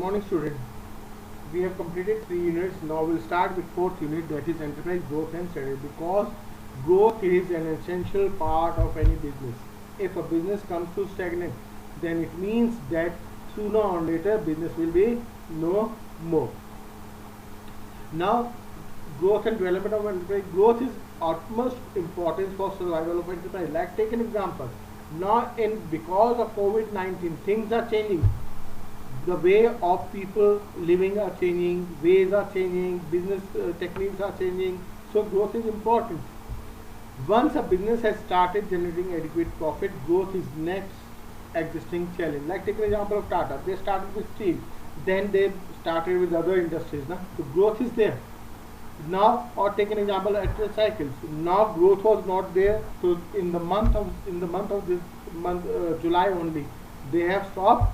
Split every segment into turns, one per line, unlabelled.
morning, students. We have completed 3 units. Now we'll start with fourth unit, that is enterprise growth and strategy. Because growth is an essential part of any business. If a business comes to stagnant, then it means that sooner or later business will be no more. Now, growth and development of enterprise. Growth is utmost importance for survival of enterprise. Like, take an example. Now, because of COVID-19, things are changing. The way of people living are changing, ways are changing, business techniques are changing. So growth is important. Once a business has started generating adequate profit, growth is next existing challenge. Like, take an example of Tata. They started with steel, then they started with other industries. Now, so growth is there. Now, or take an example at cycles. Now growth was not there. So in the month of July only, they have stopped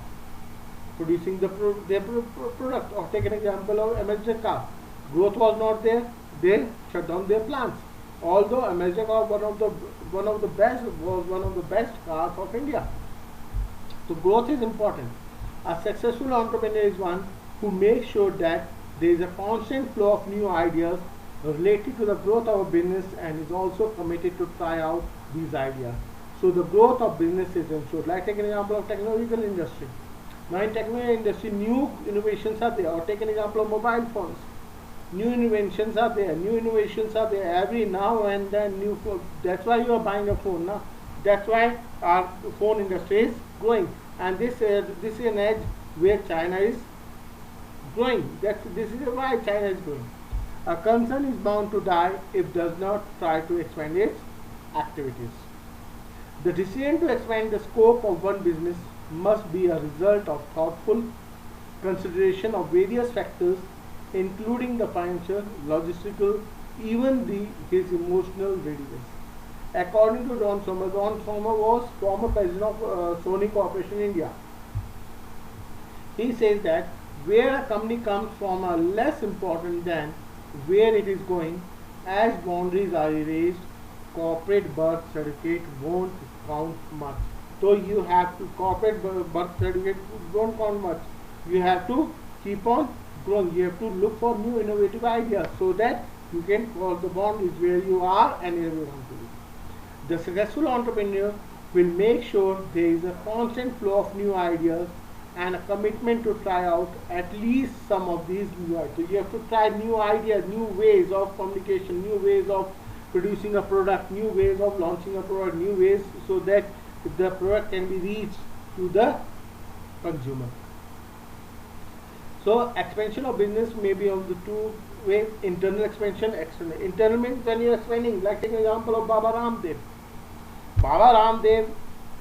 producing their product. Or take an example of American car. Growth was not there. They shut down their plants. Although American car was one of the best cars of India. So growth is important. A successful entrepreneur is one who makes sure that there is a constant flow of new ideas related to the growth of a business and is also committed to try out these ideas. So the growth of business is ensured. Like, take an example of technological industry. Now in technology industry, new innovations are there. Or take an example of mobile phones. New inventions are there. New innovations are there every now and then. New phone. That's why you are buying a phone now. That's why our phone industry is growing. And this is an edge where China is growing. This is why China is growing. A concern is bound to die if does not try to expand its activities. The decision to expand the scope of one business must be a result of thoughtful consideration of various factors, including the financial, logistical, even his emotional readiness. According to Don Sommer was former president of Sony Corporation India. He says that where a company comes from are less important than where it is going. As boundaries are erased, corporate birth certificate won't count much. So you have to, corporate birth certificate don't count much. You have to keep on growing. You have to look for new innovative ideas so that you can cross the boundaries where you are and where you want to be. The successful entrepreneur will make sure there is a constant flow of new ideas and a commitment to try out at least some of these new ideas. You have to try new ideas, new ways of communication, new ways of producing a product, new ways of launching a product, new ways so that the product can be reached to the consumer. So expansion of business may be of the two ways: internal expansion, external. Internal means when you are expanding. Like, take an example of Baba Ramdev. Baba Ramdev,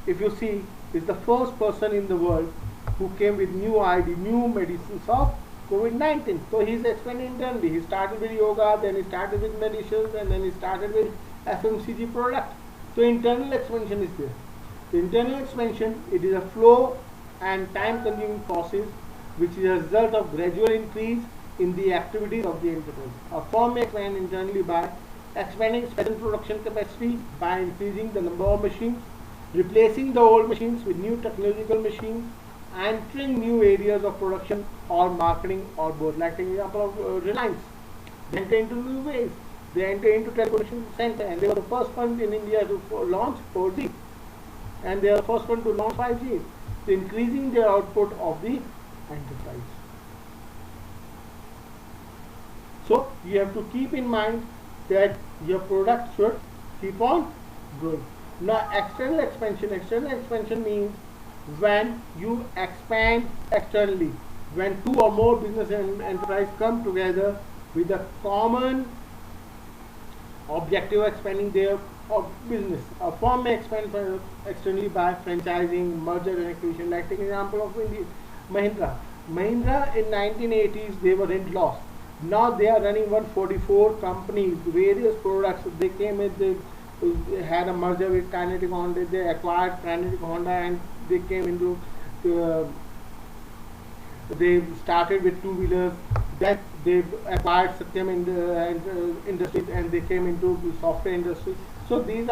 if you see, is the first person in the world who came with new medicines of COVID-19. So he is expanding internally. He started with yoga, then he started with medicines, and then he started with FMCG product. So internal expansion is there. The internal expansion, it is a flow and time-consuming process which is a result of gradual increase in the activities of the enterprise. A firm may expand internally by expanding its present production capacity, by increasing the number of machines, replacing the old machines with new technological machines, entering new areas of production or marketing or both. Like, an example of Reliance. They enter into new ways. They enter into telecommunication center, and they were the first one in India to launch 4G, and they are the first one to launch 5G. So increasing their output of the enterprise. So you have to keep in mind that your product should keep on growing. Now external expansion means when you expand externally, when two or more business and enterprise come together with a common objective of expanding their business. A firm may expand externally by franchising, merger and acquisition. Like, take an example of Mahindra. Mahindra in 1980s, they were in loss. Now they are running 144 companies, various products. They came in, they had a merger with Kinetic Honda. They acquired Kinetic Honda and they came into they started with two-wheelers. Then they acquired Satyam Industries and they came into the software industry. So these